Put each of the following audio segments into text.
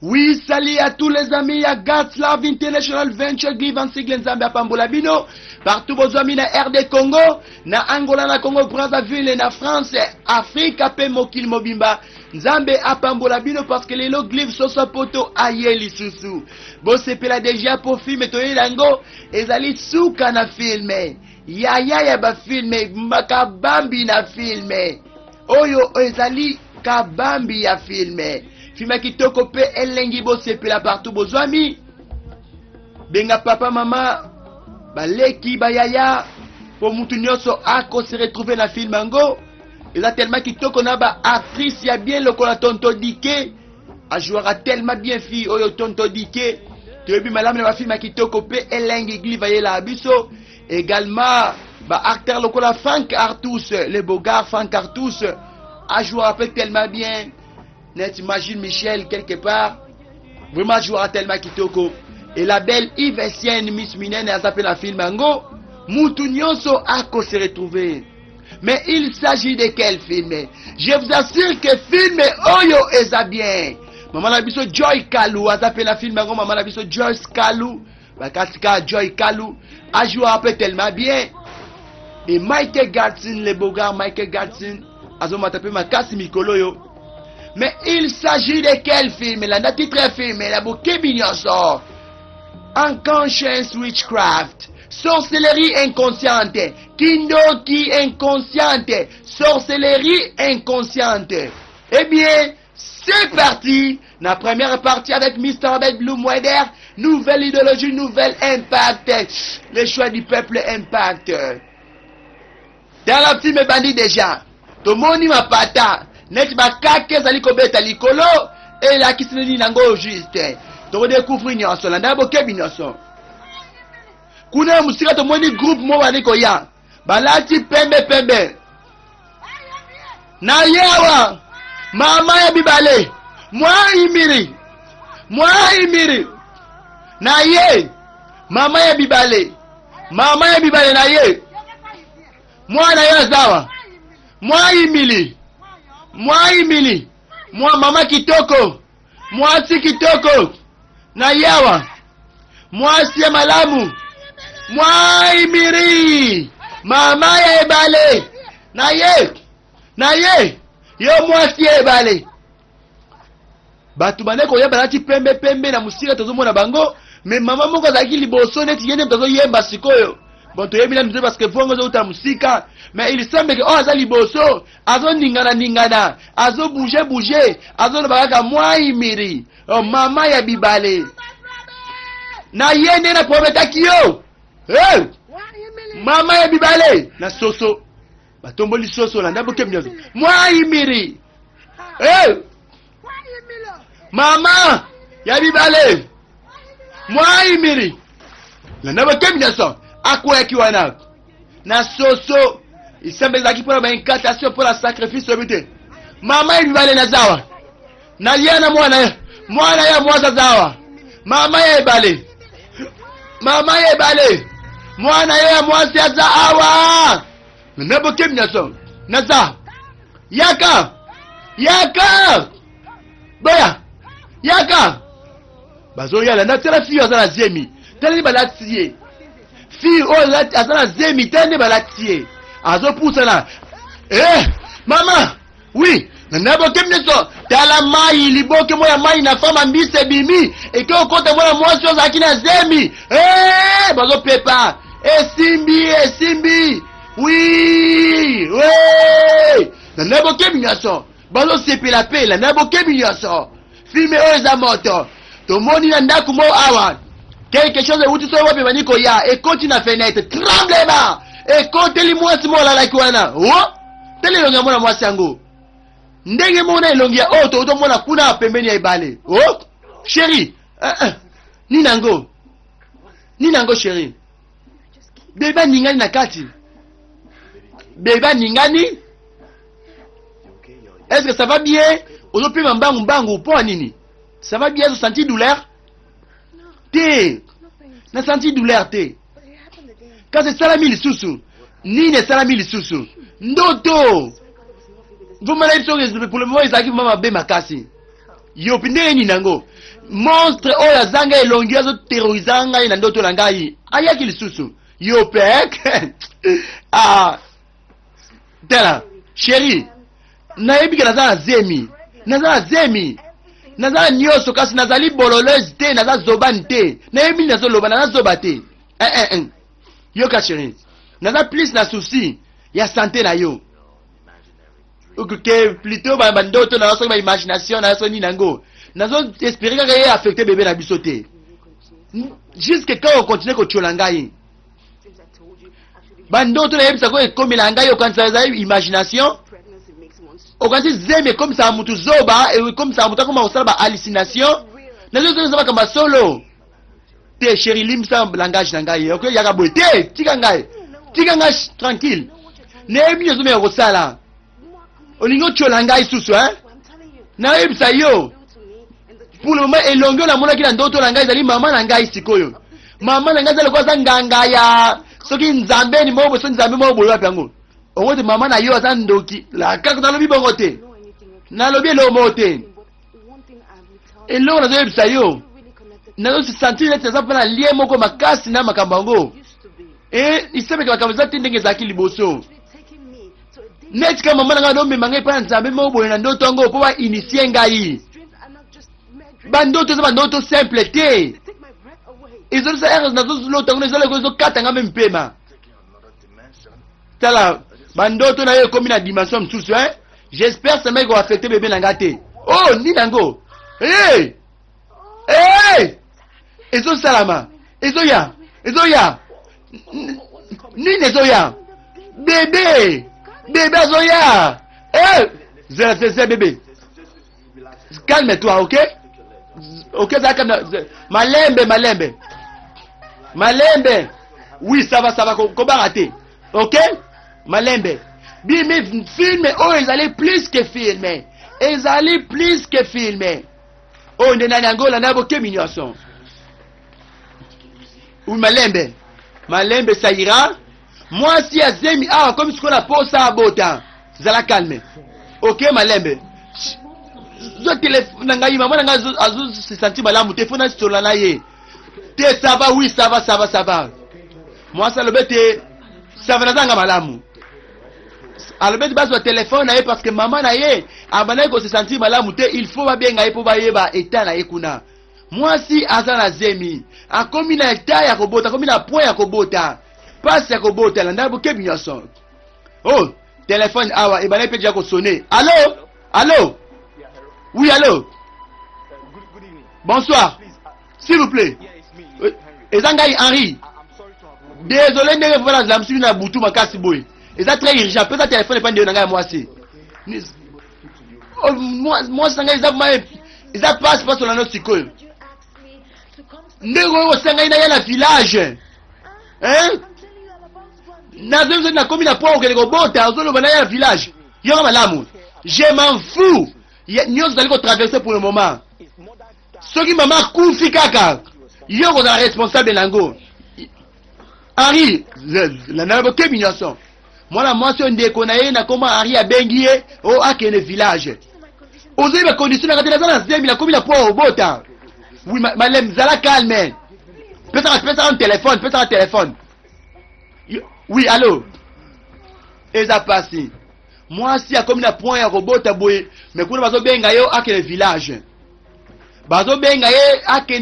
Oui, salut à tous les amis à Gatslav International Venture Give and Sigle Nzambe Pambola Bino. Partout vos amis na RD Congo, na Angola, na Congo, Brazzaville, na France, Afrique, Ape Mokil Mobimba. Nzambe Pambola Bino parce que les lots glyphes sont sa poto ayeli susu. Bon, c'est pela déjà pour filmer Toye Lango, ezali souka na filme. Ya ba filme, makabambi na filme. Oyo ezali kabambi ya filme. Filme kitoko pe elengi bo sepela partout bo zami. Benga papa mama baleki bayaya pour mutu nyonso ako se retrouver na film ango. Eza tellement kitoko na ba actrice ya bien lokola Tonto Dike. A jouera tellement bien fille oyo Tonto Dike. Toyebi malamu na ba film kitoko pe elengi gliva yela abiso. Également ba acteur lokola Frank Artus, le beau gars Frank Artus a joué tellement bien. Net imagine Michel quelque part. Vraiment jouera tellement kitoko. Et la belle Yves Essienne Miss Minen a zappé la film ango. Mutu nyonso ako se retrouver. Mais il s'agit de quel film? Je vous assure que film oyo eza bien. Maman la biso Joy Kalou a zappé la film ango. Maman la biso Joyce Kalou. Bakatika Joy Kalou a joué tellement bien. Et Michael Gatsin, le beau gars Michael Gatsin a tapé ma casse mikolo yo. Mais il s'agit de quel film? La titre film, la bouquet mignon sort. Unconscious Witchcraft. Sorcellerie inconsciente. Kindoki inconsciente. Sorcellerie inconsciente. Eh bien, c'est parti. La première partie avec Mr. Bed Blue Weather. Nouvelle idéologie, nouvel impact. Le choix du peuple impact. Dans la film bandit déjà. Tout le monde m'a pata. Net bakake zali kobeta likolo et la kisini nango juste. To découvrir nyonso la ndabo kebi nyonso. Kuna musika to moni groupe mo bani ko ya. Balati pembe. Na yawa mama ya bibale. Mwa imiri. Na ye mama ya bibale. Na ye. Mwa na ya zawa. Mwa imili. Mwa mama kitoko. Mwa si kitoko. Na yawa. Mwa siya malamu. Mwa imiri. Mama ya ebale. Na ye. Yo mwa siya ebale. Batu baneko ya balati pembe na musika tozo mona bango. Me mama moko zaki liboso neti yene mtozo yemba sikoyo. Bon to yebila mtozo parce que vongo zo uta musika. Mais il semble que aza liboso, azo ningana, azo bouger, azo nabaka mwa imiri. Oh mama ya bibale. Na yene na prometa kiyo. Eh! Mama ya bibale na soso. Batomboli soso la ndabo kemnyozo. Mwa imiri. Eh! Mama ya bibale. Mwa imiri. La ndabo kemnyozo. Akwa kiwana. Na soso. Il semble que pour une incantation pour la sacrifice au but. Maman il va aller nazawa. Na yana mwana ya mwaza zawa. Mama ye bale. Mwana ya mwaza ya zawa. Nebo kimnyaso. Naza. Yaka. Boya. Yaka. Bazo yala na tela fiyo za zemi. Tela balatiye. Fiyo azana zemi tene balatiye. Azo pousse là. Maman, oui, nabo kemneso, tala mai liboke moya mai na fama mbise bimi, et que okote moya mwasyo za kina zemi. Bazo pepa. Simbi. Oui. Nabo kemneso. Bazo sepela pe la nabo kemneso. Filme oza moto. To moni na ndaku mo awa. Quelque chose où tu sois wapi maniko ya et continue na fenêtre. Tremblement. Et quand teli mwasi mola la kiwana. Teli longa mwana mwasi yango. Ndenge mona elongia oto mona kuna pembeni ya ibale. Chérie. Ni nango chérie. Beba ningani na kati. Est-ce que ça va bien? Ozo pima mbangu po nini? Ça va bien, tu senti douleur? Té. Na senti douleur té. Quand c'est salami lisusu, nini salami lisusu, ndoto. Vous m'avez dit pour le moment, ils arrivent à be makasi. yo pindenge ni nango monstre oyo azanga elongi azo terroriser ngai na ndoto na ngai ayaki lisusu yo pek ah tela chéri nayebi ke naza na zemi naza nyonso kasi nazali bololeuse te naza zobani te nayebi nazoloba naza zoba te yoka chéri naza plus na souci ya santé na yo que plutôt bandoto na soki ba imagination na so ni nango nazo espérer kaka ye affecter bébé na biso te jusque quand on continue ko tchola ngai bandoto na yebisa ko ekomela ngai okanisa za imagination okanisi zeme comme ça mutu zoba et comme ça mutu comme osala ba hallucination nazo zo ba kamba solo te chéri limsa langage na ngai ok yaka boy te tika ngai tranquille nebi zo me kosala olingo tchola ngai susu na yebisa yo pour le moment elongo na mona ki na ndoto na ngai zali mama na ngai sikoyo mama na ngai zali kwa nganga ya soki nzambe ni mobo so nzambe mobo wapi yango ongote mama na yo aza ndoki la kaka na lobi bongo te na lobi lo mote elongo na yebisa yo na zo sentir net ça pa na lien moko makasi na makambango isebe ka makambo za tindenge za kiliboso net ka mama na ngai no memangai pa nzambe mobo na ndoto ngo po ba initier ngai bandoto za bandoto simple te ezolo sa erreur na zo lota ngone ezolo ko kata ngame mpema tala bandoto na yo komi na dimension msusu j'espère ça m'a ko affecter bébé na ngate oh ni nango ezo salama ezo ya ni nezoya bébé azoya c'est bébé calme-toi ok ok ça comme malembe oui ça va ko barater ok malembe bimi filme oh ils allaient plus que filmer oh ndena nangola nabo ke mignon ou malembe ça ira moi si azemi comme ce qu'on a posé à bota zala calme ok malembe zo téléphone ngai maman ngai azu se sentir malamu téléphone sur la ye te ça va oui ça va moi ça le bête ça va nanga malamu alors bête base au téléphone na ye parce que maman na ye abana ko se sentir malamu te il faut ba benga ye po ba yeba état na ye kuna moi si azana zemi akomi na état ya kobota akomi na point ya kobota passe ya kobota la ndabo ke binyoso oh téléphone awa ebana pe déjà ko sonner allô oui, allô? Good evening. Bonsoir. S'il vous plaît. Ezangai Henri. Désolé, ne voilà la musique na butu makasi boy. Eza très urgent. Peut-être téléphone pas de nanga moi c'est. Moi sanga eza passe sur la note sikoyo. Ndego sanga ina ya na village. Nazo na komi na po okele ko bota, ozolo bana ya village. Yo malamu. Je m'en fous. Nous allons traverser pour le moment. Soki maman koufi kaka. Yo ko la responsable nango. Henri, la nabo ke minyoso. Moi la mention ndeko na ye na comment Henri a bengié au akene village. Ozo ba condition na katela na zemi na komi na po obota. Oui, malem zala calme. Peut-être un téléphone. Oui, allô. Eza passé. Moi si a comme na point ya robota boye mais kuna bazo benga yo akene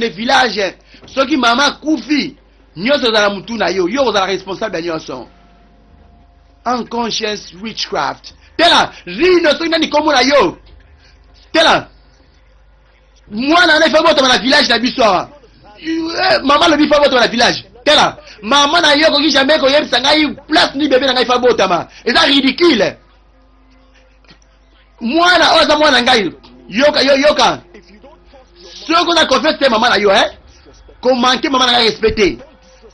village soki mama kufi nyoso za mutu na yo za responsable ya nyoso unconscious witchcraft tela rino soki nani komo na yo tela mwana na fa bota na village na biso mama le bifa bota na village tela mama na yo ko ki jamais ko yebisa ngai place ni bébé na ngai fa bota ma eza ridicule mwana oza mwana ngai yoka soko na confesse maman na yo ko manquer maman na respecter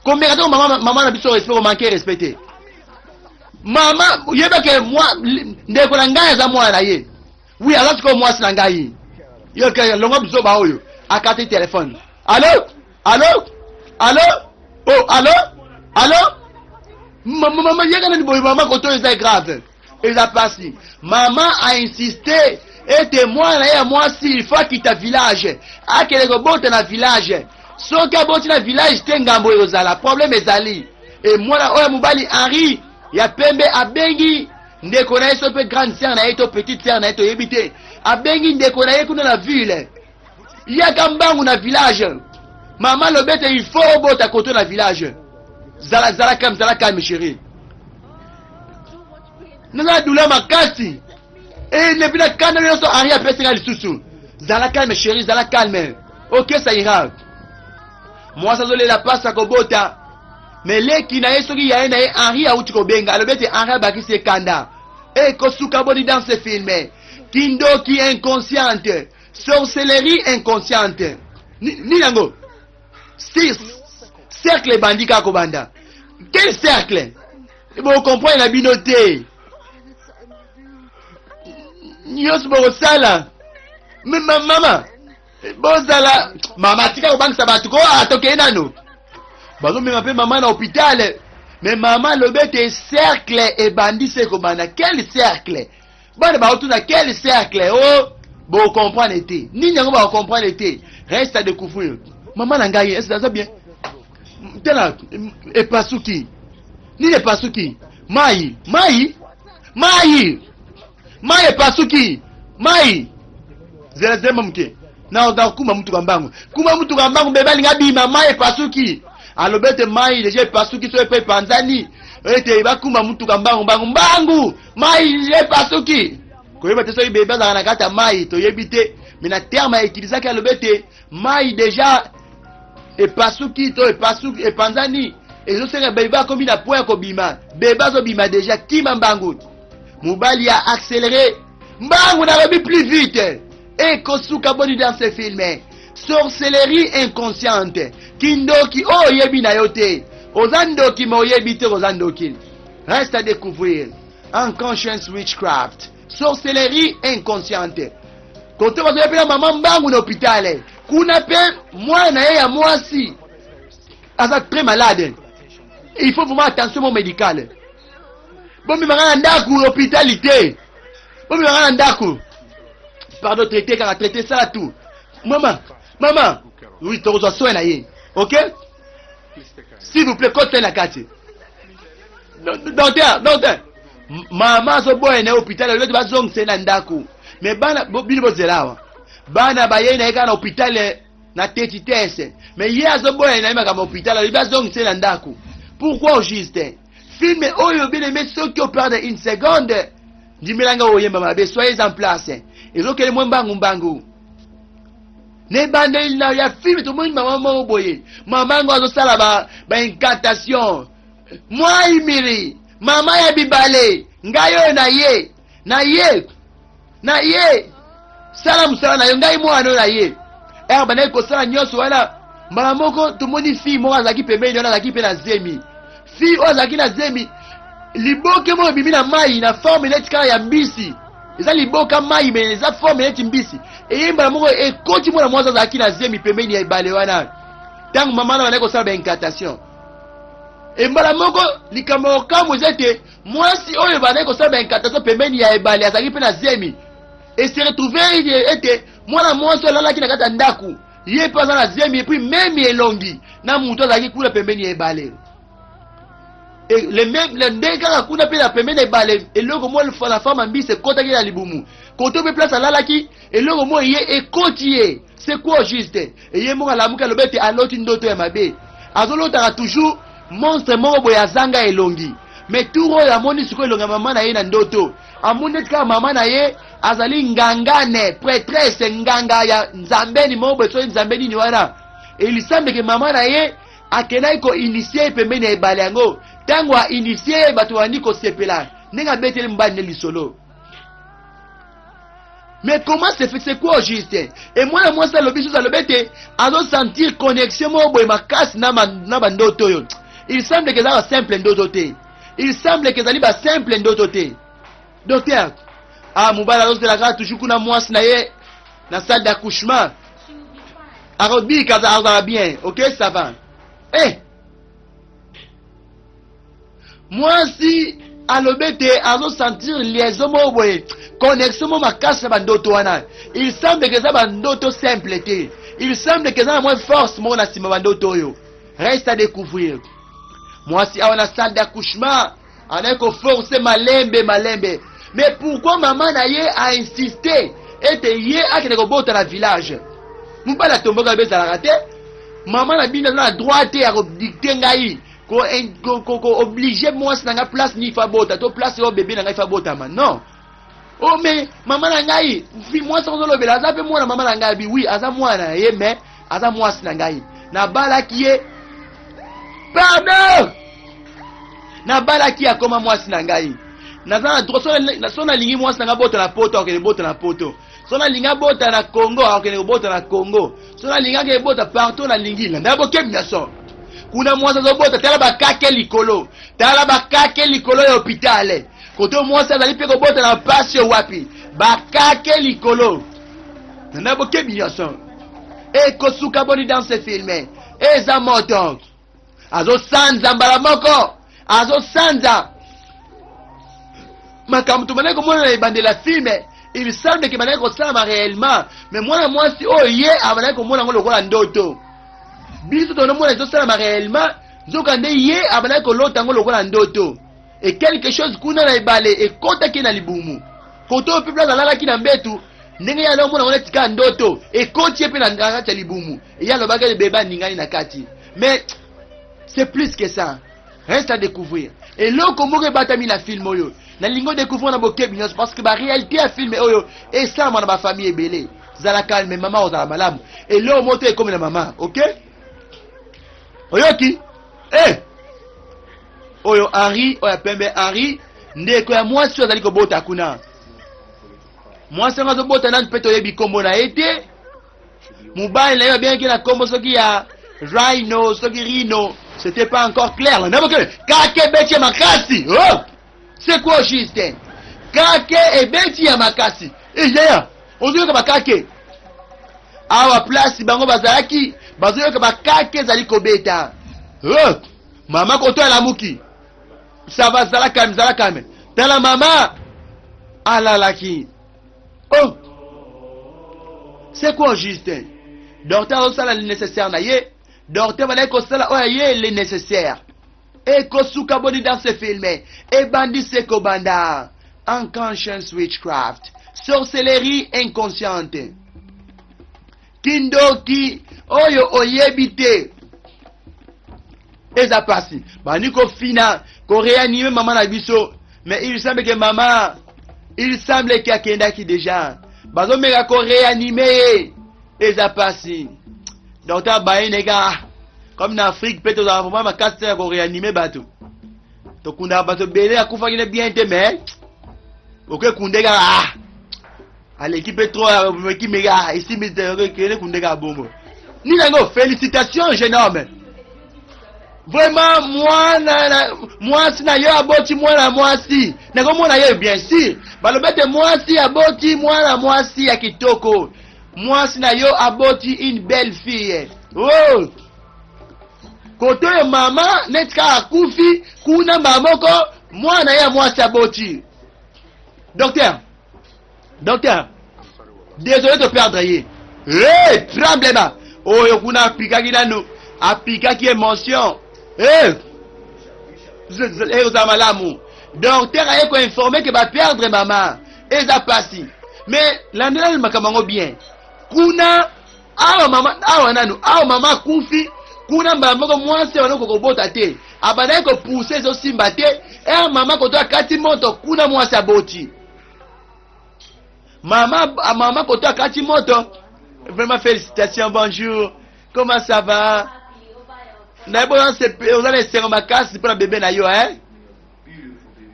ko mériter maman na biso respect ko manquer respecter maman yeba ke moi ndeko na ngai za mwana na ye oui alors ko moi na ngai yoka longo biso ba oyo akati téléphone allô oh allô maman yega na boy maman ko to est grave. Et la passé. Maman a insisté ete mwana ya mwasi il faut kita village akele kobota na village soki aboti na village te ngambo ezala problème ezali et mwana oyo mobali Henri ya pembe abengi ndeko na ye so pe grande sœur na ye to petite sœur na ye toyebi te abengi ndeko na ye kuna na ville yaka mbangu na village mama lobete il faut obota koto na village zala calme chérie naza douleur makasi et ne bina kana nyonso Henri apesinga lisusu zala calme chérie zala calme ok ça ira mwasi azolela pasi akobota mais leki na ye soki ya ye na ye Henri auti kobenga alobi ete Henri abakisi ekanda ekosuka boni dans ce film kindoki inconsciente sorcellerie inconsciente ni yango cercle ebandi kaka kobanda quel cercle bokomprendre na bino te nyonso bokosala mama bozala mama tika kobangisa bato ko atokei nano bazomema mpe mama na hôpital mais mama alobi ete cercle ebandi se kobanda quel cercle bana baotuna quel cercle o bokomprendre te nini yango bakomprendre te reste à découvrir mama na ngai est-ce ça bien tena epasuki nini epasuki mai epasuki mai zelazema mke na kuma mtu kambangu bebali ngabima mai epasuki alobete mai deja epasuki so epe panzani ete bakuma mtu kambangu mbangu mai epasuki koyeba te so ibeba za na kata mai toyebi te mais na terme utilisaki alobete mai deja epasuki to epasuki epanzani ezosenga beba komi na point kobima beba zo bima deja kima mbangu mobali a accéléré mbangu na rebi plus vite et kosuka boni dans ce film sorcellerie inconsciente kindoki oh yebi na yote ozandoki mo yebi te ozandoki reste à découvrir unconscious witchcraft sorcellerie inconsciente kote bazo yebi na mama mbangu na hôpital kuna pe mwana ye ya mwasi asa très malade il faut vraiment attention médicale bombi mangana ndaku hôpitalité bombi mangana ndaku pardon traité car traité ça tout maman oui tu reçois soin na ye ok s'il vous plaît côté la carte docteur maman so boy na hôpital le ba zong sena ndaku mais bana bino bozelawa bana baye na eka na hôpital na tetitese mais ye azo boy na imaka hôpital le ba zong sena ndaku pourquoi au juste film oyo bien aimé ceux qui perdent une seconde ndimelanga oyemba mabe soyez en place ezokele mbangu ne bande il na ya film to moni mama mo boye mama ngo azosala ba incantation moi imiri mama ya bibale ngayo na ye sala musala na yo ngai mwana na ye bana ko sala nyoso wana mama moko to moni fi mo azaki pembeni na azaki pe na zemi fi ozaki na zemi liboke mo bibi na mai na forme netika ya mbisi eza liboka mai mais eza forme neti mbisi eyemba moko ekoti mwana mwaza azalaki na zemi pembeni ya ebale wana ntango mama na wana kosala baincantation embala moko likambo okambo eza ete mwasi oyo bandaki kosala baincantation pembeni ya ebale azalaki mpe na zemi ese retrouve ete mwana mwasi oyo alalaki na kati ya ndaku ye mpe aza na zemi epui memi elongi na mutu azalaki kuna pembeni ya ebale le ndenge kaka kuna mpe na pembeni ya ebale eloko mo na fama mbisi ekotaki na libumu koto mpe place alalaki eloko mo ye ekoti ye c'est quoi juste eye moko alamuki alobi ete aloti ndoto ya mabe azolotaka toujours monstre moko boye azanga elongi mais tour oyo amoni sikoyo elongi ya mama na ye na ndoto amoni eti kaka mama na ye azali ngangane prêtresse nganga ya nzambeni moko boye soki nzambe nini wana elisambeke mama na ye akendaki koinitie pembeni ya ebale yango ntango ainitie bato bandi kosepela ndenge abeteli mobali nde lisolo mais comment c'est fait c'est quoi juste et mwana mwasi alobi susu alobi ete azosentir connexion moko boye makasi na bandoto oyo il semble que eza basimple ndoto te il semble que ezali basimple ndoto te docteur mobali azozelaka toujours kuna mwasi na ye na salle d'accouchement akobika azala bien ok ça va mwasi alobete azo sentir liaison mo boye connexion mo makasa bandoto wana. Il semble que ça bandoto simple te. Il semble que ça moins force mo na sima bandoto yo. Reste à découvrir. Moi si on a salle d'accouchement, on a ko forcer malembe. Mais pourquoi maman na ye a insisté et te ye akene ko bota na village? Mubala tomboka beza la raté. Maman na bina na droite ya dicter ngai. Ko obligé moi na nga place ni fa bota to place yo bébé na nga fa bota man non. Oh mais maman na ngai fi moi sans lo bela za pe moi na maman na ngai bi oui aza moi na ye mais aza moi na ngai na bala ki ye pardon na bala ki akoma moi na ngai na za na so na lingi moi na nga bota na poto okele bota na poto so na linga bota na Congo okele bota na Congo so na linga ke bota partout na lingi na ndabo ke biaso kuna mwasa zobota tala bakake likolo ya hôpital koto mwasa zali pe kobota na pasi wapi bakake likolo na boke binyoso e kosuka boni dans ce film eza moto azo sanza mbala moko azo sanza makamtu maneko mwana na ibandela film il semble que maneko sama réellement mais mwana mwasi oye amaneko mwana ngolo kola ndoto biso tono mona ezosala réellement nzokande ye abana kolota ngo lokola ndoto et quelque chose kuna na ebale ekotaki na libumu koto pe place alalaki na mbetu ndenge ya lomona ngona tika ndoto ekoti epe na ngaka libumu ya lobaka beba ningani na kati mais c'est plus que ça, reste à découvrir et là komoko batami na film oyo na lingo découvrir na boke binyos parce que ba réalité à film oyo et ça na ba famille ebele zala calme maman ozala malamu et là moto comme na maman OK. Oyoki oyo Henri oya pembe Henri ndeko ya mwasi azali kobota kuna mwasi ngazo bota na peto yebi kombo na ete mobile na yo bien que na kombo soki ya Rhino soki Rhino c'était pas encore clair là n'abo que kake beti makasi oh c'est quoi juste kake e beti ya makasi yaya ozoyoka bakake awa place bango bazalaki bazoyoka bakake zali kobeta mama koto ya lamuki ça va zala calme tala mama alalaki oh c'est quoi Justin docteur osala le nécessaire na ye docteur balai kosala oya ye le nécessaire et kosuka boni dans ce film et bandi seko banda unconscious witchcraft sorcellerie inconsciente kindoki oyo oyebite eza pasi bani ko fina ko réanimer maman na biso mais il semble que maman il semble qu'il akenda ki déjà bazo meka ko réanimer eza pasi docteur baye nega comme na Afrique peut-être dans vraiment ma casse ko réanimer bato to kunda bato belé akufa ki bien te mais OK kundega à l'équipe trop qui méga ici mais que kundega bombo ni nango félicitations jeune homme vraiment moi si na yo aboti moi si nango mona yo bien sûr balobete moi si aboti moi si ya kitoko moi si na yo aboti une belle fille oh koto yo mama netka akufi kuna mamoko mwana ya moi si aboti docteur désolé de perdre ye tremblement oyo kuna apikaki nanu apikaki émotion oza malamu docteur aye ko informer que ba perdre maman eza pasi mais landela makambo ngo bien kuna awa mama awa nanu awa mama kufi kuna mbamoko mwasi wana kokobota te abandaki kopousse ezosimba te mama koto akati moto kuna mwasi aboti Maman koto akati moto. Vraiment félicitations, bonjour. Comment ça va? D'abord on a laissé ma casse pour la bébé na yo hein.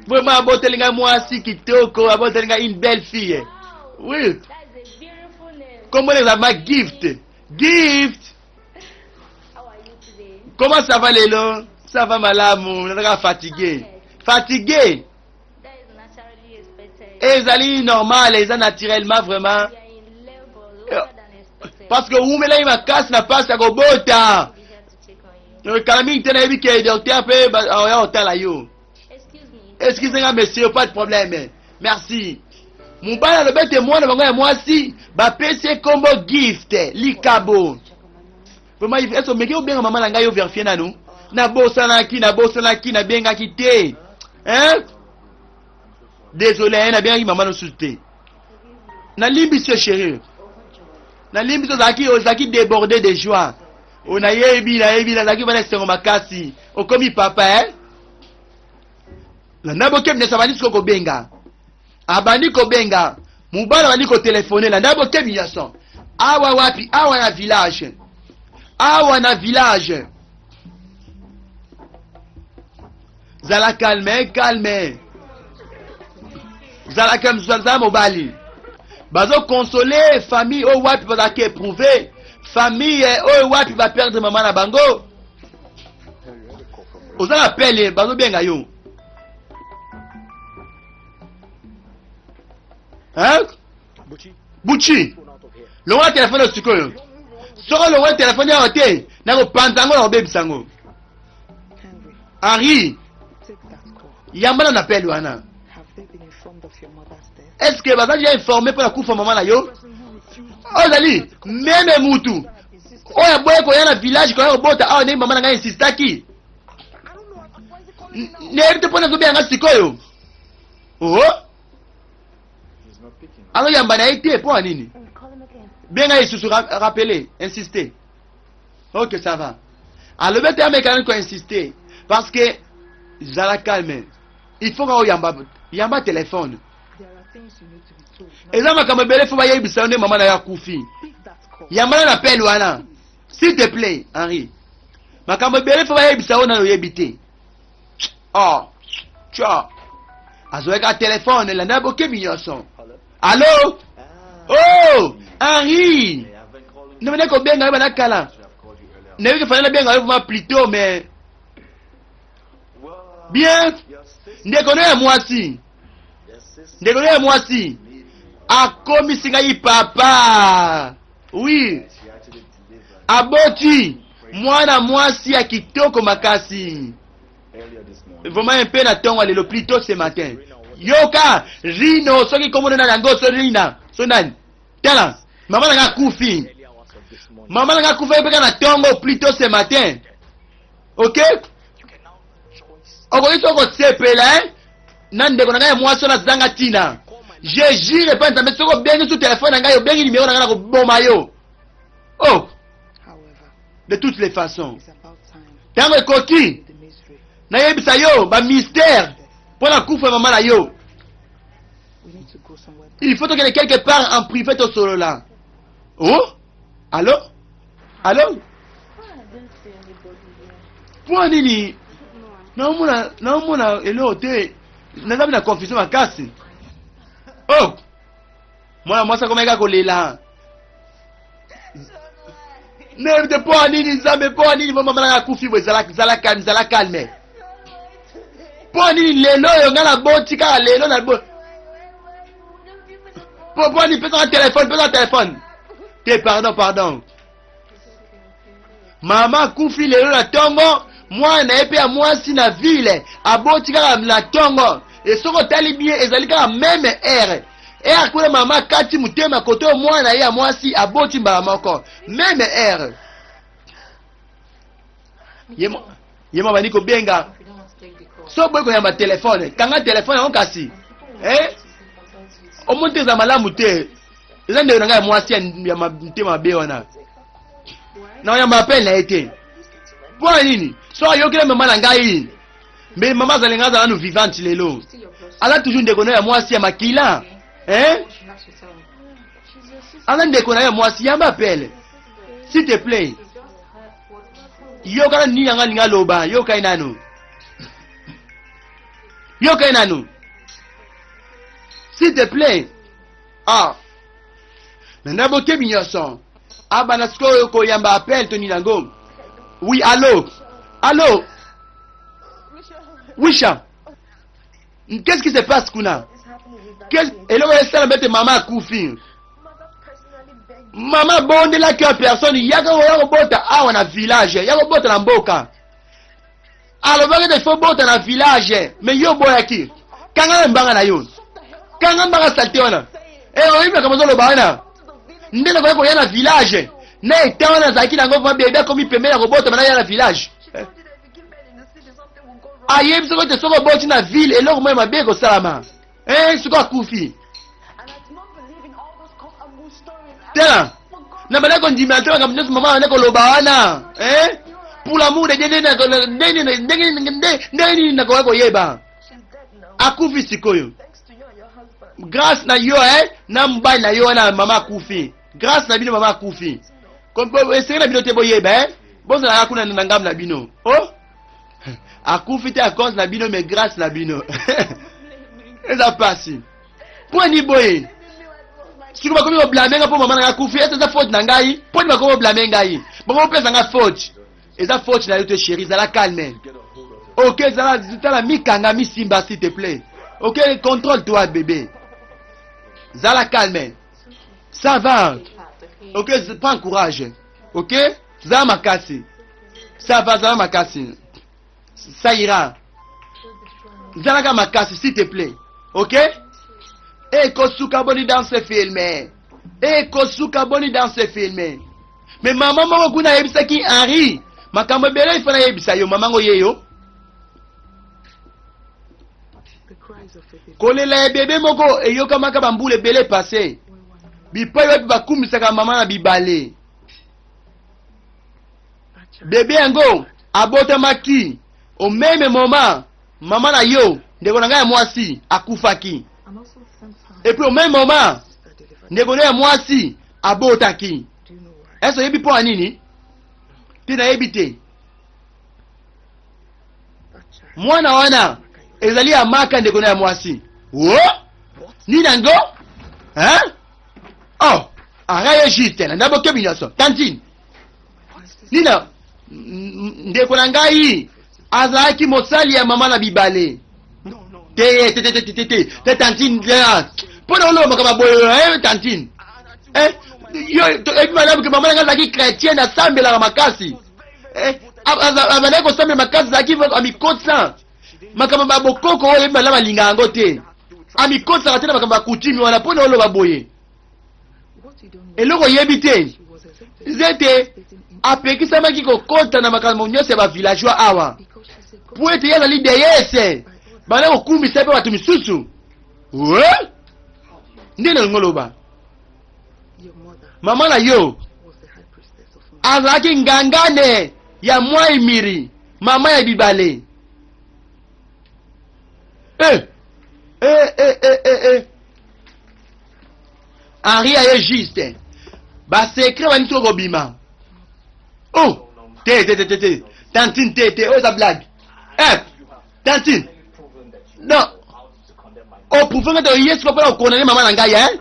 Vraiment abotelinga moi si kitoko, abotelinga une belle fille. Oui. Comment les ama gift? Comment ça va Lélo? Ça va malamu, on est fatigué. Ezali normal, eza naturellement vraiment. Parce que où mela ima casse na passe à gobota. Kalami tena ebi ke docteur pe ya hôtel yo. Excusez-moi, monsieur, pas de problème. Merci. Mubala le bête moi, le moi si, ba PC combo gift, likabo. Vraiment, est-ce que meki bien maman nanga yo vérifier na nous? Na bossana ki, na benga ki te. Hein? Désolé, na bien maman nous souté. Na limbi ce chéri. Na limbi ce zaki débordé de joie. On a yebi na zaki va laisser makasi. O komi papa hein? La nabo kem ne sabani ko benga. Abani ko benga. Mubala bani ko téléphoner la nabo kem yason. Awa wapi, awa na village. Awa na village. Zala calme. Zala comme ça mobali. Bazo consoler famille o wapi va ke éprouver. Famille o wapi va perdre maman na bango. Ozala appelé bazo benga yo. Hein? Buchi. Le roi téléphone au sukoyo. Soro le roi téléphone ya hotel. Na ko pantango na baby sango. Henri. Yamba na appel wana. Est-ce que baza déjà informé pour la kufa maman na yo? Oh Zali, même mutu. Oh ya boye ko yana village ko ya bota ah ne maman na insistaki. Ne te pona ko bien sikoyo. Oh. Alors yamba na été pour nini? Bien il se rappeler, insister. OK, ça va. Alors le bête mécanique ko insister parce que Zala calme. Il faut que yamba téléphone. Et là ma belle faut bailler bisane maman na ya kufi. Yamba na appel wana. S'il te plaît, Henri. Ma belle faut bailler bisane na yebité. Oh. Ciao. Azoeka téléphone la nabo ke minyoson. Allô? Oh! Henri! Ne venez qu'on bien à la cala. Ne venez qu'on bien à plutôt, mais. Bien! Ne connais moi si. Ne connais moi si. A commis singaï papa. Oui. Aboti. Moi si a kitoko makasi. Vraiment un peu d'attendre le plus tôt ce matin. Yoka, Rino, ceux qui commandent dans l'ango, so Rina, Sonan. Tala, maman n'a koufi. Maman n'a koufi, il peut na tongo plus tôt ce matin. Ok? Ok, ils sont au CP là, hein? Nande, on a moi sur la zangatina. Je jure, pas de mettre sur bien sur téléphone, on a bien le numéro, on a bon maillot. Oh! De toutes les façons. Dans le coquille, n'a yebisa yo, ba mystère. Pour la coupe maman là yo. Il faut que quelque part en privé au solo là. Oh? Allô? Allô? Pour nini? Non mona elo te. Naza na confusion makasi. Oh! Moi ça comme ko lela. Ne de pour nini zambe pour nini maman na kufi bo zala calme. Pour nini lelo yo ngala boti ka lelo na bo. Pour ni pèse un téléphone. Pardon. Maman koufi lelo na tongo, moi na epé à moi si na ville, aboti ka na tongo. Et soko tali bien ezali ka même air. Air ko maman kati mutema koto moi na ya moi si aboti mbala moko. Même air. Yema bani ko benga. So boy ko yamba téléphone, kanga téléphone on kasi. O monte za malamu te. Eza nde nanga mwasi ya mte mabe wana. Na ya m'appelle na été. Pour nini? So yo kile mama ngai. Mais maman zalenga za nous vivante lelo. Ala toujours ndeko na ya mwasi ya makila. Ala ndeko na ya mwasi ya m'appelle. S'il te plaît. Yo kana ni yanga linga loba, yo kai nanu. S'il te plaît. Ah. Nanda boke minyoson. Ah banasko ko yamba appel Tony Lango. Oui, allô. Wisha. Qu'est-ce qui se passe kuna? Et là on essaie de mettre maman koufi. Maman bonde la que personne yaka bota ah on a village, yaka bota na mboka. alobaki te fo bota na village mais yo boyaki kanga mbanga na yo kanga mbanga salte wana oyimaka mozoloba wana nde nakoki koya na village na eta wana azalaki nango va bebe akomi pembeni ya kobotama na ya na village ayebi soko te soko oboti na ville eloko moyo mabe ekosalama soko akufi tela na bana kondimela te makambo nyonso mama ane koloba wana pour l'amour de Dieu ndenge nini nakoki koyeba akufi sikoyo grâce na yo na mobali na yo wana mama akufi grâce na bino mama akufi esenge na bino te boyeba bozalaka kuna na ngambo na bino akufi te à cause na bino mais grâce na bino eza pasi mpo ni boye siko bakomi koblamenga mpo mama nanga akufi eza faute na ngai mpo ni bakomi koblame ngai bango opesa nga faute eza faute na yo te chéri zala calme ok zala mikanga misimba s'il te plaît ok contrôle toi bébé zala calme ça va ok prends courage ok zala makasi ça va zala makasi ça ira zalaka makasi s'il te plaît ok ekosuka boni dans ce film ekosuka boni dans ce film mais maman moko kuna yebisaki Henri makambo ebele ifana yebisa yo mamango yeyo kolela ya bebe moko eyokamaka bambula ebele pase bipai wapi bakumisaka mama na bibale bebe yango abotamaki au même moment mama na yo ndeko na ngai ya mwasi akufaki et puis au même moment ndeko na ya mwasi abotaki est-ce yebi po anini tina yebi te mwana wana ezali amaka ndeko na ya mwasi nini yango oh araye juste na ndabo kebi nyoso tantine nina ndeko na ngai azalaki mosali ya mama na bibale te tantine mpona olobaka baboyo tantine yo ebi malamu ke mama na ngai azalaki chrétien asambelaka makasi abandaki kosambela makasi azalaki amikotisa makambo babokoko oyo ebi malamu alinga yango te amikotisaka te na makambo bakutimi wana mpona oloba boye eloko oyebi te zete apekisamaki kokota na makambo nyonso ya bavillageois awa po ete ye azali deyese bana kokumbisa mpe bato misusu nde nalingo loba mama na yo azalaki ngangane ya mwa imiri mama ya bibale Henri aye juste basekre banisi okobima te tantine te oyo eza blague tantine non oprouvenga te oyesi kopona okondane mama na ngai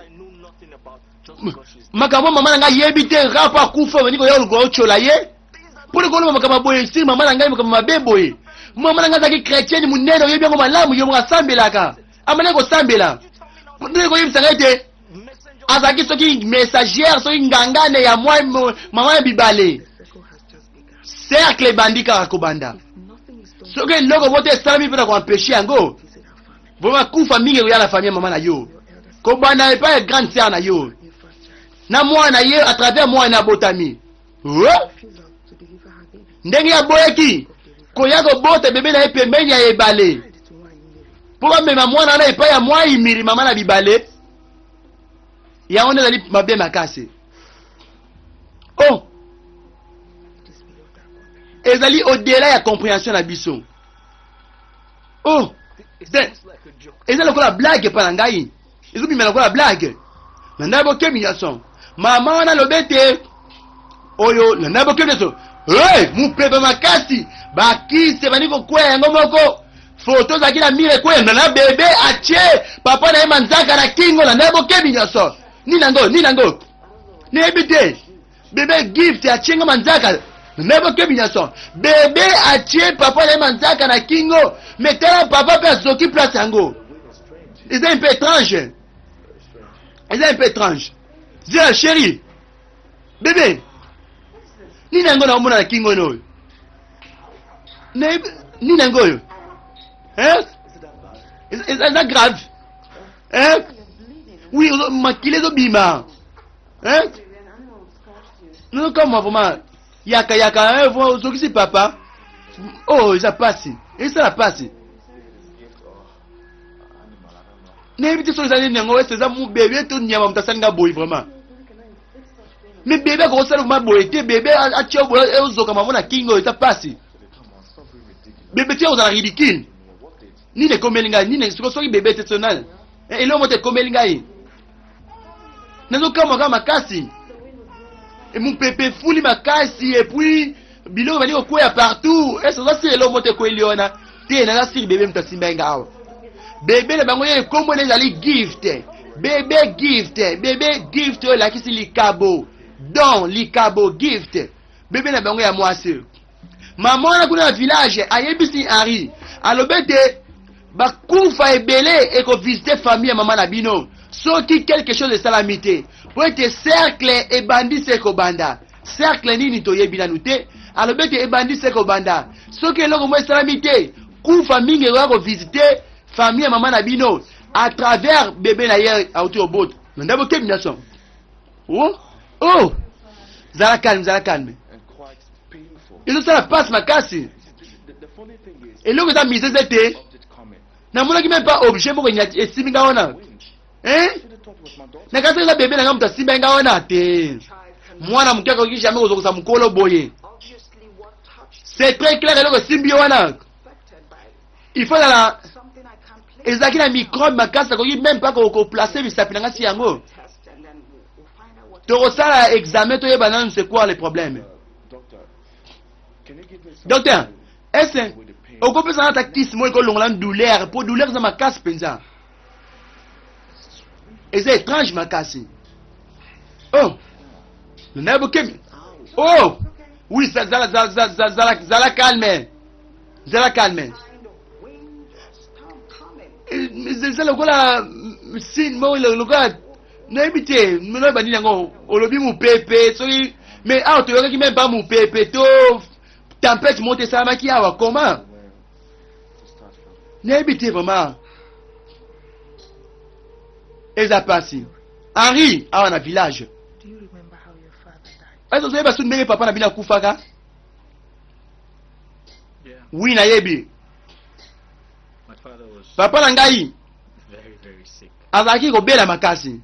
makambo mama na ngai yebi te rapo akufa obandi koya otyola ye mpona koloba makambo boye siri mama na ngai makambo mabe boye mama na ngai azalaki chrétienne monene oyebi yango malamu yo moko asambelaka amandaki kosambela ndenge koyebisa ngai te azalaki soki messagère soki ngangane ya mama ya bibale cercle ebandi kaka kobanda soki eloko bote esalami mpona koampeshe yango vraimen kufa mingi ekoya na famille ya mama na yo kobanda epai ya grande sœur na yo na mwana ye à travers mwana abotami ndenge yaboyaki koya kobota bebe na ye pembeni ya ebale mpo bamema mwana wana epai ya mwa imiri mama na bibale yango nde ezali mabe makasi ezali au-delà ya compréhension na biso eza lokola blague epa na ngai ezobimela lokola blague na ndai bokebi nyonso mama wana lobe te oyo na ndai bokebi nyonso mopepe makasi bakise bandi kokweya yango moko foto ozalaki na mire ekweyenda na bebe atie papa na ye manzaka na kingo na ndai bokebi nyonso nini yango neyebi te bebe gift atienga manzaka na bokebi nyonso bebe atie papa na ye manzaka na kingo metala papa mpe azoki place yango eza un peu étrange zela chéri bebe nini yango na omona na kingo noyo Ni nangoyo. Hein? Is that grave? Hein? Oui, makile zo bima. Hein? Non, comment vraiment? Yaka, vous occupez papa. Oh, ça passe. Et ça la passe. N'évitez sur les années n'ango, c'est ça mon bébé tout nyama mtasanga boy vraiment. Mais bébé gros ça ma boy, te bébé a tio boy e ozoka mamona kingo ça passe. Bébé tio za ridicule. Ni ne komelinga ni ne soki bébé te sonal. Et l'homme te komelinga yi. Nazo kama makasi. Et mon pépé fouli makasi et puis bilo bani ko ya partout. Et ça c'est l'homme te ko eliona. Te na sir bébé mtasimba ngao. Bébé le bango ye kombo ne zali gift. Bébé gift la kisi likabo. Don likabo gift. Bébé le bango ya mwasi. Maman na kuna village ayebisi Henri. Alobete ba kufa ebele et ko visiter famille maman na bino. Soki quelque chose de salamité. Pour être cercle et bandit seko banda. Cercle nini to yebi na nute. Alobete e bandit seko banda. Soki eloko mo salamité. Kufa mingi wa ko visiter famille maman na bino à travers bébé na hier à autour bot. Ndabo kemination. Oh. Zala calme. Et nous ça la passe ma casse. Et là que ça mise c'était na mona ki même pas objet pour nya esiminga ona. Hein? Na kasa la bébé na ngamta simenga ona te. Mwana mkeko ki jamais ozokosa mukolo boye. C'est très clair et là que simbi ona. Il faut la ezaki na microbe makasa ko même pas ko placer bisapi na ngasi yango. To sala examen to yeba nan c'est quoi le problème? Docteur, est-ce au peut ça ta kiss moi ko longola douleur pour douleur za makasi penza. Et c'est étrange makasi. Oh. Le nabo kem. Oh. Oui, ça zala calme. Zala calme. C'est le quoi sin mo le gars n'habité me ba ni ngo olobi mu pepe so mais ah tu qui même pas mu pepe to tempête monter ça ma qui a comment n'habité vraiment et ça passe Henri à un village. Est-ce que vous avez souvenir papa na bina kufaka? Oui na yebi. Papa Nangai Very sick. azaki kobela makasi.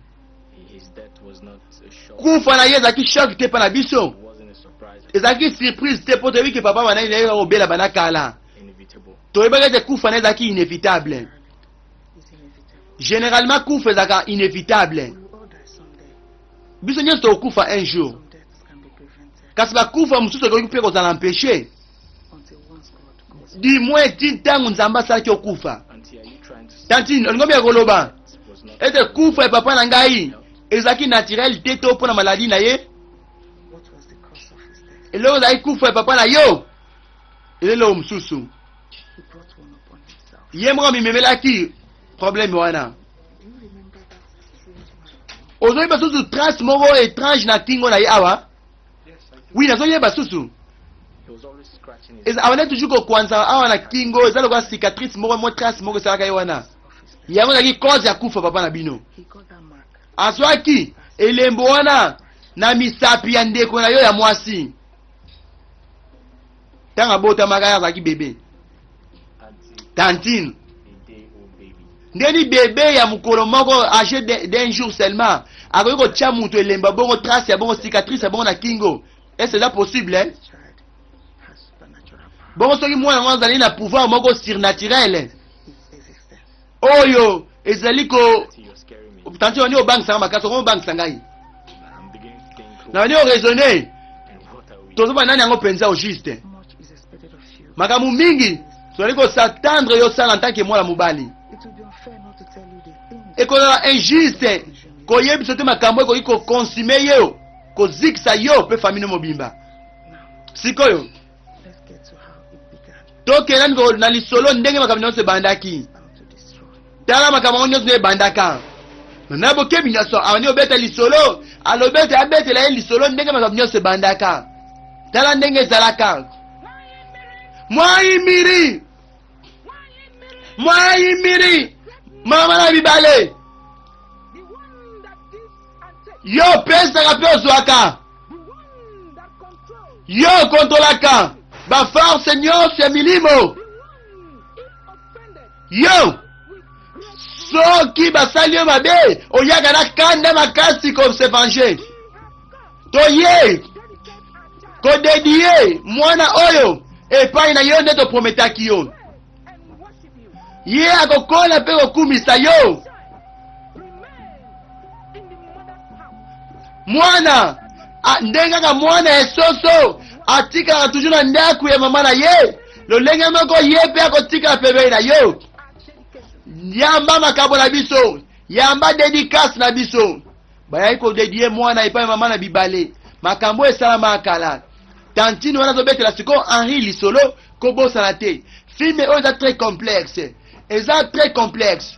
His death was not a shock. Kufa na ye ezaki shock te pa na biso. It wasn't a surprise. Ezaki surprise te po toyebi ke papa wana ye kobela bana kala. Inevitable. Toyebaki te kufa na ezaki inévitable. It's inevitable. Généralement kufa ezaka inévitable. We will all die someday. Biso nyonso tokufa un jour. Some deaths can be prevented Kasi bakufa mosusu ekoki mpe kozala empêché. until once God calls. Du moins ti ntango nzambe asalaki okufa. Auntie, are you trying to say Tantine olingo mpe koloba it was not ete kufa ya papa na ngai ezalaki naturel te to mpo na maladi na ye. What was the cause of his death? Eloko ezalaki kufa ya papa na yo elelo mosusu He brought one upon himself. ye moko mimemelaki problème wana. Do you remember that strange man? Ozoyeba susu trace moko étrange na kingo na ye awa. Oui nazoyeba susu he was always scratching his awana toujours kokwanza awa na kingo eza lokola cicatrice moko mo trace moko esalaka ye wana. of his death? Yango ezalaki cause ya kufa papa na bino. He got that mark. Azwaki elembo wana na misapi ya ndeko na yo ya mwasi. Tanga botamaka azalaki bebe. auntie, Tantine a day old baby. ndeni bebe ya mokolo moko âgé d'un jour seulement akoki kotia mutu elemba bongo trace ya bongo cicatrice ya bongo na kingo. Est-ce que c'est possible hein? This child has supernatural power. Bongo soki mwana ngo azali na pouvoir moko surnaturel His existence. oyo ezali ko Auntie, you're scaring me. tanti wani obangisaka makasi okomi obangisa ngai I'm beginning to think, na wani oraisonne and what are we? tozoba nani yango mpenza au juste Much is expected of you. makambo mingi tozali kosatendre yosala en tant que mwana mobali. It will be unfair not to tell you the things Ekozala injuste koyebisa te makambo ekoki koconsume yo kozikisa yo mpe famille mobimba. now. Sikoyo Let's get to how it began. tokenda na lisolo ndenge makambo nyonso ebandaki. How to destroy. Tala makambo nyonso ebandaka na bokebi nyonso awani obeta lisolo alobete abetela ye lisolo ndenge makambo nyonso ebandaka. Tala ndenge ezalaka. Mwaimiri Mwai miri. Mama na bibale. the one that gives and takes, Yo pesa kapio zwaka. the one that controls, Yo kontrolaka. Ba force nyonso ya milimo. the one, if offended, Yo. with Soki basali yo mabe. Oyaka na kanda makasi comme se venger. we have come, Toye. dedicate our child, Kodedie. Mwana oyo. Epai na yo nde toprometaki yo. and worship you. Ye akokola pe kokumisa yo. Child, remain in the mother's house. Mwana ndenge kaka mwana esoso atikaka toujours na ndako ya mama na ye lolenge moko ye mpe akotikala pembeni na yo. Our dedication. Yamba makambo na biso, yamba dédicace na biso. Bayaki kodedie mwana epai ya mama na bibale. Makambo esalama kala. Tantine wana zobetela siko Henri Lisolo kobosana te. Filme oyo eza très complexe. Eza très complexe.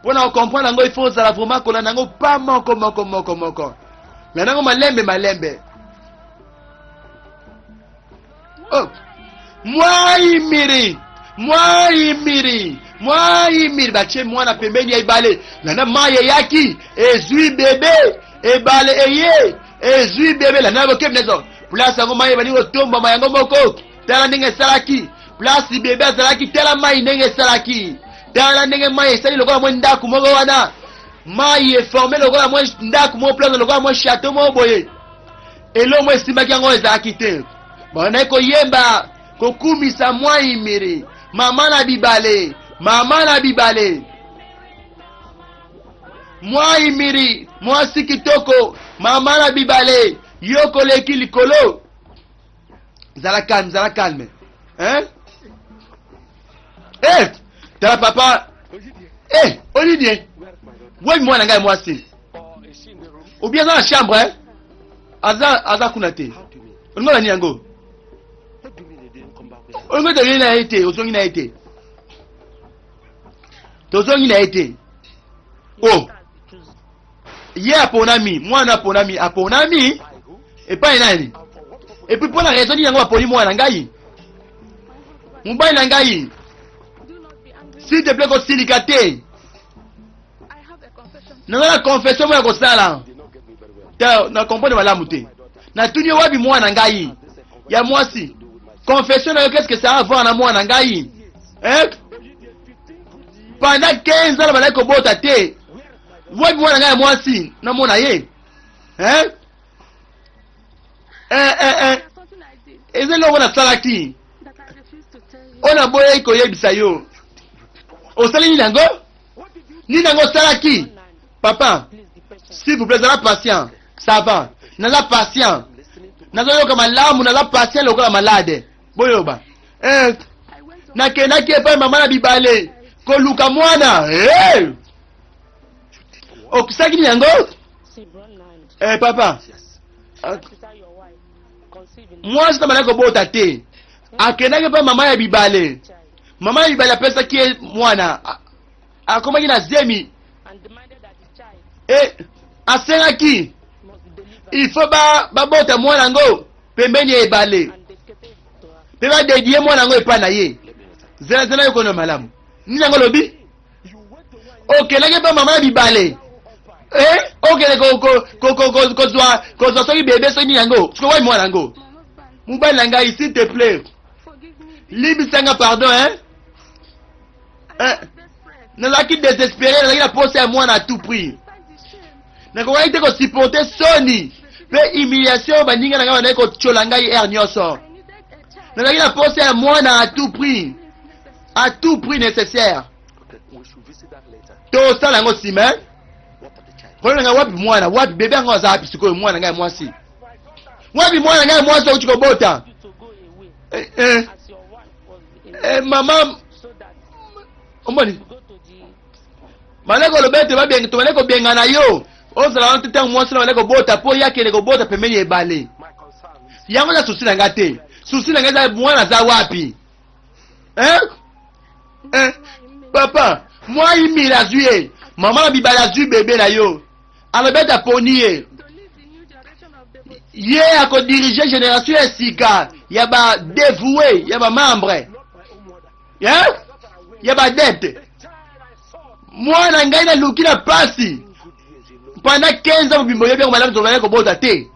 Pona comprendre yango il faut zala vraiment kolanda yango pa moko. Nango malembe. Oh. Mwai miri bache mwana pembeni ya ibale. Lana maye yaki ezui bebe ebale eye ezui bebe lana boke mnezo. Place yango maye bani otomba mayango moko. Tala ndenge salaki. Place bebe azalaki tala mai ndenge salaki. Tala ndenge mai sali lokola mwe ndaku moko wana. Mai e formé lokola mwe ndaku mo place lokola mwe château mo boye. Elo mwe simbaki yango ezalaki te. Bana ko yemba kokumisa mwai miri. Mama na bibale. Mwai miri, mwasi kitoko, mama na bibale, yoko leki likolo. Zala calme. Hein? Tala papa. Olivier. Ouais, moi nanga mwasi. Ou bien dans la chambre, hein? Aza kunate. Ongo la niango. Ongo de na été, ozongi na été. Tozongi na été. Oh. Ye aponami, mwana aponami. Et pas nani. Et puis pour la raison yango aponi mwana ngai. Mubali na ngai. Do not be angry. S'il te plaît ko silikate. I have a confession. Na confession ya ko sala. Ta na comprendre malamu te. Na tuni wabi mwana ngai. Ya mwasi. Confession na yo qu'est-ce que ça a à voir na mwana ngai? Hein? Pendant 15 ans balai ko bota te. Wabi mwana ngai mwasi na mona ye. Hein? There's something I did Ezelo wana salaki. that I refuse to tell you. Ona boye ko yebisa yo. Osali ni nango? Ni nango salaki. Papa, s'il vous plaît, zala patient. Ça va. Nala patient. Nazo kama lamu nala patient lokola malade. Boyoba. I went to Nakendaki epai mama na bibale. Koluka mwana. Okisaki ni yango? Papa. Moi je t'amène kobota te. Akendaki epai mama ya bibale. Mama ya bibale apesaki ye mwana. Akomaki na zemi. and demanded that the child Asengaki. must be delivered Il faut babota mwana ngo pembeni ya ebale. and dedicated to her. Pe ba dedie mwana ngo epa na ye. Zela yo kono malamu. Ni nango lobi? Okendaki pa mama ya bibale. Okende ko soki bebe soki ni nango. Siko wa mwana ngo. My husband, Mubali na ngai s'il te plaît. forgive me. Libisanga pardon I was desperate. Nazalaki désespéré, nazalaki na posa ya mwana à tout prix. Despite the shame, Nakokaki te kosupporte soni. Pe humiliation baninga na ngai bazalaki kotiola ngai air nyonso. I needed a child. Nazalaki na posa ya mwana à tout prix. It's necessary. À tout prix nécessaire. Okay, we should visit that later. Tosala yango nsima. What of the child? Kolo nanga wapi mwana, wapi bebe yango aza wapi sikoyo mwana ngai mwasi. Wapi mwana ngai mwasi okuti kobota. You to go away as your wife was in Mama, so that omoni. you go to the Maleko lobete babenga to maleko benga na yo. Ozala wana tete mwasi na maleko bota po yake ne kobota pembeni ya ebale. My concern is Yango na susi na nga te. Susi na nga za mwana za wapi? Papa, moi imi la zue. Maman na bibala zue bebe na yo. Alobeta poni ye. to lead the new generation of devotees. Ye ako diriger génération ya sika. Ya ba dévoué, ya ba membre. not my own mother. ya badepte mwana ngai naluki na pasi pendant 15 ans mobimbo yobi yango malamu tozalaki kobota te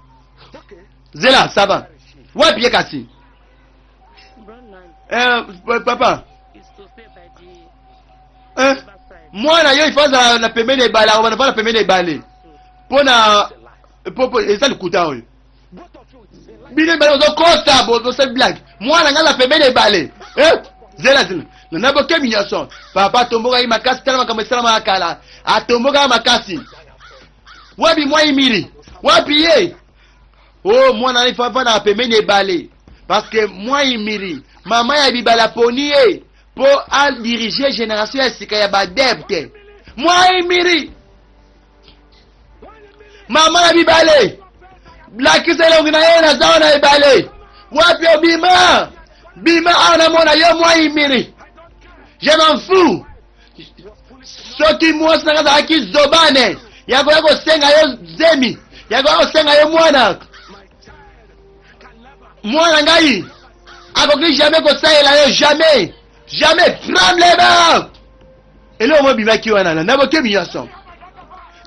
zela sava wapi ye kasi papa mwana yo ifaza na pembeni ebale ako banafana pembeni ebale mpona eza likuta oyo bino ebale ozokosa bosali blague mwana ngai na pembeni ebale zela na bokemi nyonso papa atombokaki makasi tala makambo esalamaka kala atombokaka makasi wapi mwa imiri wapi ye mwana ifafana pembeni ebale parce que mwa imiri mama ya bibala poni ye po adirige génération ya sika ya badepte mwa imiri mama ya bibale lakisa elongi na ye nazawa na ebale wapi obima bima awa namona yo mwa imiri je m'en fous soki mwasi nanga azalaki zobane yakoya kosenga yo zemi yakoya kosenga yo mwana ngai akoki jamais kosalela yo jamais tremblema eloko mo bimaki wana na bokemi nyonso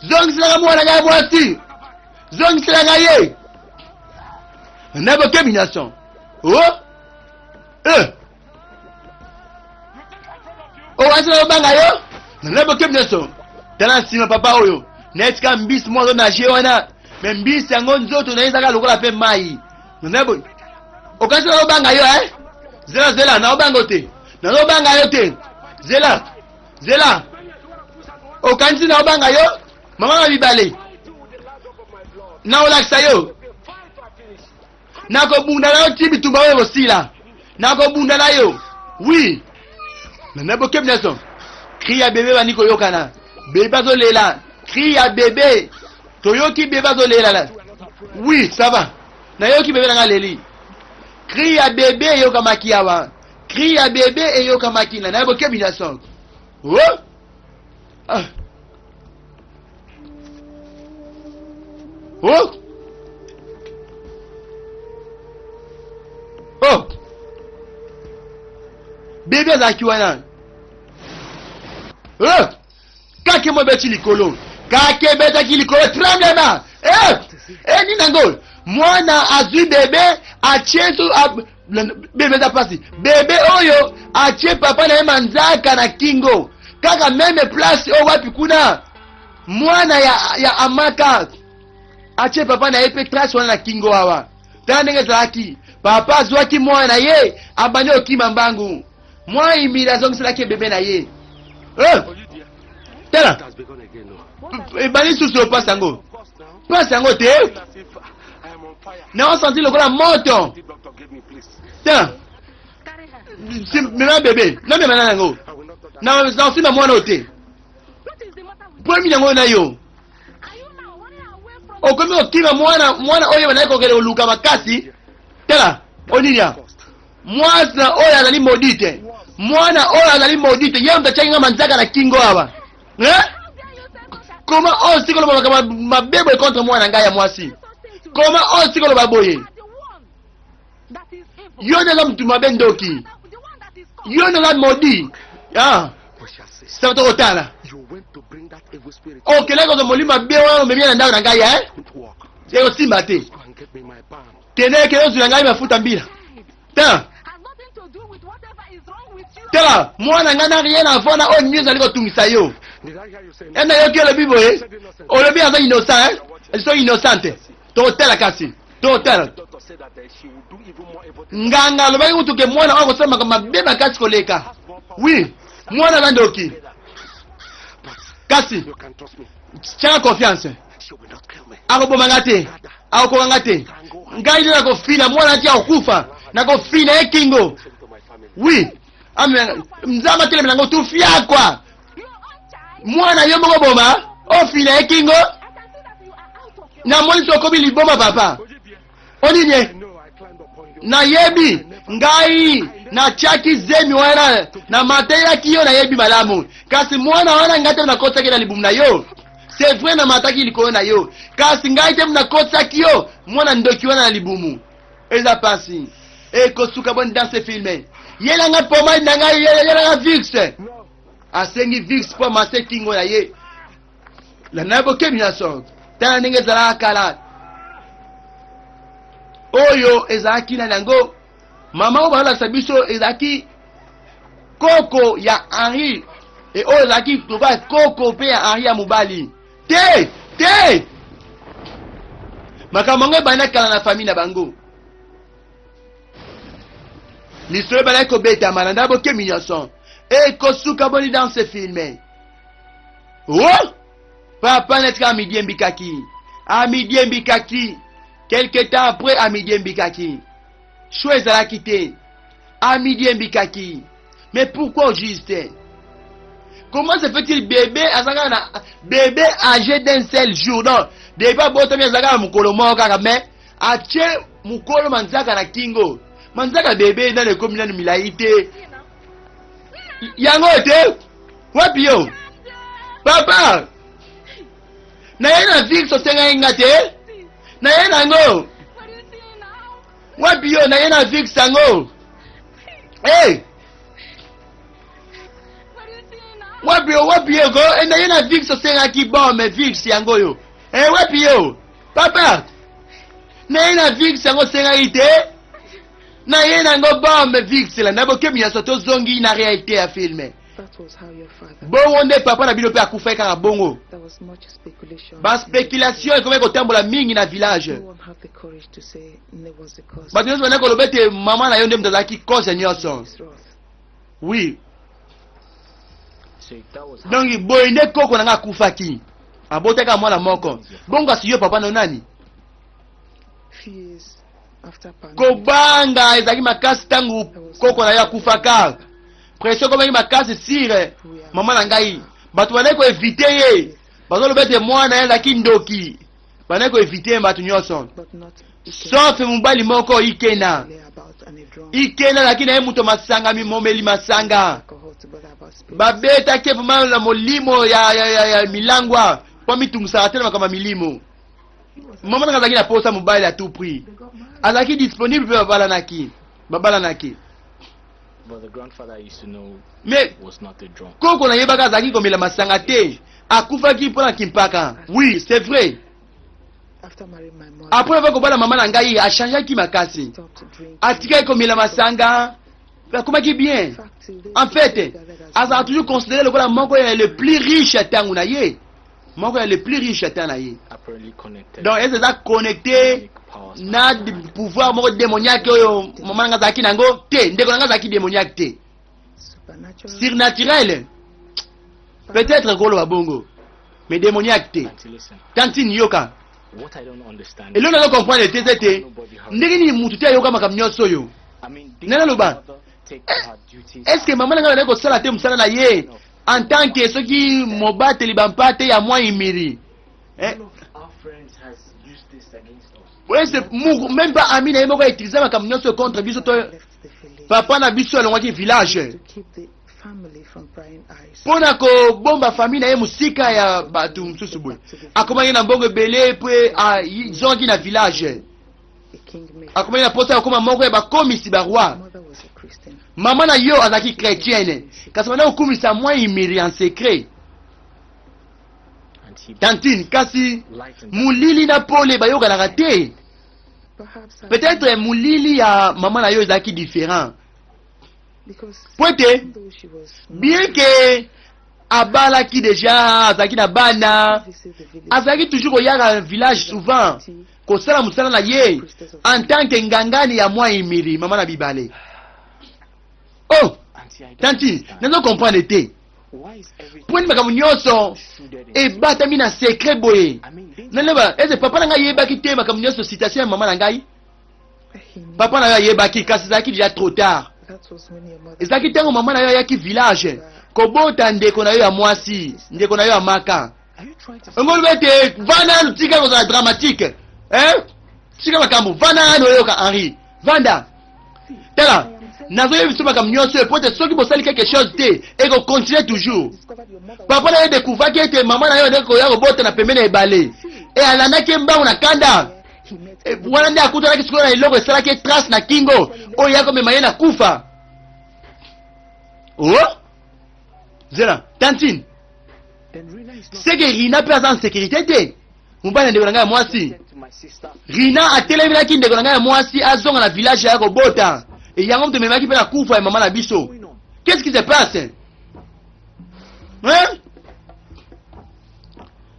zongiselanga mwana ngai mwasi zongiselanga ye na bokemi nyonso owasila obanga yo na bokemi nyonso tala nsima papa oyo netika mbisi mwa ozo nage wana me mbisi yango nzoto na ye ezaka lokola mpe mai okanisila obanga yo zela na obanga te nazobanga yo te zela okanisi na obanga yo mama na bibale na olakisa yo nakobunda na yo ti bitumba oyo kosila nakobunda na yo wi na bokemi nyonso cri ya bebe bandi koyokana bebe azolela cri ya bebe toyoki bebe azolela wi ça va nayoki bebe nanga leli cri ya bebe eyokamaki awa cri ya bebe eyokamaki na bokemi nyonso bebe azalaki wana kake mo ebeti likolo kake ebetaki likolo tremblema nini nango mwana azwi bebe atie so bebe eza pasi bebe oyo atie papa na ye manzaka na kingo kaka meme place oyo wapi kuna mwana ya amaka atie papa na ye mpe trace wana na kingo awa tala ndenge ezalaki papa azwaki mwana na ye abandi okima mbangu mwa imiri azongiselaki bebe na ye tala ebandi susu opasi yango pasi yango te naosanti lokola moto tala mema bebe namema na yango naosima mwana o te pomi yango na yo okomi kokima mwana oyo banaki kokende koluka makasi tala oninia mwana oyo azali modi te mwana oyo azali modi te ye moto atiaki nga manzaka na kingo awa koma oyo sika olobaka mabebo contre mwana ngai ya mwasi koma oyo sika oloba boye yo nde eza mutu mabe ndoki yo nde eza modi saka tokotala okendaki kozwa molimo mabe wana omemia na ndako na ngai ekosimba te kende ozwila ngai mafuta mbila tala mwana ngai na rien avona oyo nini ezali kotungisa yo ena yoki olobi boye olobi aza innocent so innocente tokotala kasi tokotala nganga alobaki kutuke mwana oyo kosala makambo mabe makasi koleka wi mwana aza ndoki kasi tianga confiance akobomanga te akokokanga te ngai nde nakofina mwana ati akokufa nakofina ye kingo wi nzambe atelemi nango tufiakwa mwana yo moko boma ofina ye kingo namoni so okomi liboma papa onini nayebi ngai natiaki zemi wana namataki yo nayebi malamu kasi mwana wana ngai te nakotaki na libumu na yo c'est vrai namataki likolo na yo kasi ngai te nakotaki yo mwana ndoki wana na libumu eza pasi ekosuka boni dans ce filme yelanga pomade na ngai yelanga vix No. asengi vix po mase kingo na ye la naboke miaso tana ndenge ezalaka kala oyo ezalaki na yango mama oyo bazolakisa biso ezalaki koko ya Henri e oyo ezalaki toka koko mpe ya Henri ya mobali te makambo yango ebanda kala na famille na bango lisolo ebandaki kobetama na ndabokemi nyonso ekosuka boni dans ce film papa netika amidi embikaki quelque temps après amidi embikaki choix ezalaki te amidi embikaki mais pourquoi juste comment se fait-il bébé azalaka na bébé âgé d'un seul jour donc depuis botomi azalaka na mokolo moko kaka mais atie mokolo manzaka na kingo manzaka bébé nani ekomi nani milai te yango te wapi yo papa na ye na vix osengai nga te na ye nango wapi yo na ye na vix yango wapi yo go na ye na vix osengaki bome vix yango yo wapi yo papa na ye na vix yango osengaki te na ye nango bome vix la nabokemi nyonso tozongi na réalité ya filme That was how your father. bongo nde papa na bino mpe akufaki kaka bongo There was much speculation. baspéculation ekomi kotambola mingi na village No one had the courage to say ne was the cause. bato nyonso bandaki koloba ete mama na yo nde moto azalaki cause nyonso His wrath. oui So that was how donc boye nde koko na nga akufaki abotaka mwana moko bongo asi yo papa na yo nani Few years after pandemic, kobanga ezalaki makasi ntango koko na yo akufaka pression ekomaki makasi sire mama na ngai bato bandaki koevite ye bazoloba ete mwana ye azalaki ndoki bandaki koevite ye bato nyonso but not sauf mobali moko ikena lay about and a drum ikena lakini na ye moto masanga momeli masanga alcohol to bother about space. babetaki vraimen na molimo ya milangwa mpo mitungisaka te na makambo ya milimo mama nanga azalaki na posa mobali à tout prix azalaki disponible mpe babalanaki but the grandfather used to know mais was not a drunk. koko nayebaka azalaki komela masanga te akufaki mpo na kimpaka oui c'est vrai After marrying my mother, après ava kobala mama na ngai achangeaki makasi I stopped to drink. atikaki komela masanga akomaki bien In fact, till en fait regarded as azalaka toujours considéré lokola moko ya le plus riche ntango na ye moko ya le plus riche ntango na ye Apparently connected. donc eza eza connecté Powers. na pouvoir moko démoniaque oyo mama nanga azalaki nango te ndeko nanga azalaki démoniaque te supernatural. surnaturel peut-être koloba bongo mais démoniaque te Auntie, listen. tantini yoka What I don't understand. eloko nazo comprendre te ete Nobody heard. ndenge nini mutu te ayoka makambo nyonso oyo I mean, did Nana your loba. mother take her duties? est ce que mama nanga azali kosala te mosala na ye en tant que soki mobateli bampa te ya mwa imiri None of our friends has used this against us. wese même pas ami na ye moko autilize makambo nyonso contre biso to Left the village papa na biso alongwaki village to keep the family from prying eyes. mpo na kobomba famille na ye mosika ya bato mosusu boye akomaki na mbongo ebele mpe azongaki na village A king made. akomaki na posa ya kokoma moko ya bakomisi baroi My mother was a Christian. mama na yo azalaki chrétienne kasi banda kokumisa mwa imiri en secret And he tantine kasi lightened molili na pole bayokanaka te Perhaps I- peut-être molili ya mama na yo ezalaki différent because po ete even though she was bien ke abalaki déjà azalaki na bana visit the village, azalaki toujours koyaka village souvent kosala mosala na ye en tant que ngangani ya mwa imiri mama na bibale oh Auntie, I don't tanti understand. nazo comprendre te Why is everything mponi makambo nyonso shrouded in ebatami na secret boye I mean, didn't naleba eze papa na ngai ayebaki te makambo nyonso citation ya mama na ngai he knew papa na yo ayebaki kasi ezalaki déjà trop tard that was when your mother ezalaki ntango mama na yo ayaki village kobota ndeko na yo ya mwasi ndeko na yo ya maka Are you trying to say ongoloba ete vanda tika kozala dramatique tika makambo vanda nani oyoka henri vanda tala nazoyebi biso makambo nyonso epo ete soki bosali quelque chose te ekocontinue toujours discovered your mother papa na yo découvraki ete mama na yo ndeko koya kobota na pembeni ya ebale alandaki mbangu na kanda he met wana nde akutanaki sikoyo na eloko esalaki trace na kingo oyo ya komema ye na kufa Oh Zela, Tantine. Then Rina is not C'est que Rina peut en sécurité. Mubali ndeko nanga mwasi. to my sister. Rina atelemilaki ndeko nanga mwasi azonga na village ya Kobota. Et yango te memaki pe na kufa ya maman na biso. Going on. Qu'est-ce qui se passe? Hein?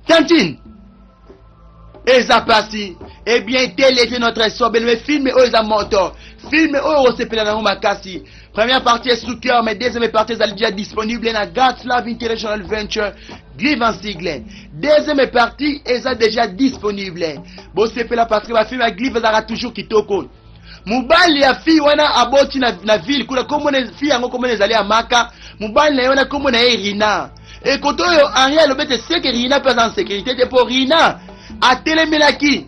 Tantine. Eza pasi. Eh bien, tel était notre sobe. Le film est Eza Moto. Film est Osepela na Makasi. Première partie est sous cœur, mais deuxième partie est déjà disponible dans God's Love International Venture. Grieve en sigle. Deuxième partie est déjà disponible. Bon, c'est parce que ma film a Grieve aura toujours kitoko. Mubali ya fi wana aboti na ville kuna komo ne fi yango komo ne zali amaka mubali na yona komo na Rina et koto yo Ariel obete c'est que Rina peut en sécurité de pour Rina a telemelaki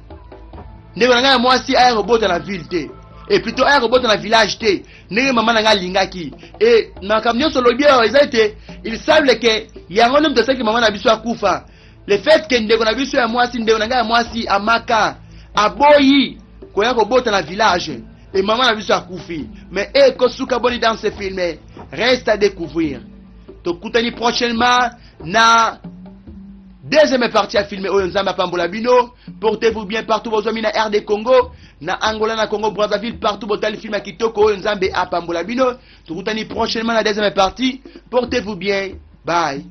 ndeko nga mwasi aérobot na ville te et plutôt aérobot na village te ndenge mama nga lingaki et na camion solo bien ezate il semble que yango nem de ce que mama na biso akufa le fait que ndeko na biso ya mwasi ndeko nga mwasi amaka aboyi koya kobota na village et maman na biso akufi mais kosuka boni dans ce film reste à découvrir tokutani prochainement na deuxième partie à filmer oyo nzambe apambola bino portez-vous bien partout vos amis na RD Congo na Angola na Congo Brazzaville partout botali film ya kitoko oyo nzambe apambola bino tokutani prochainement na deuxième partie portez-vous bien bye.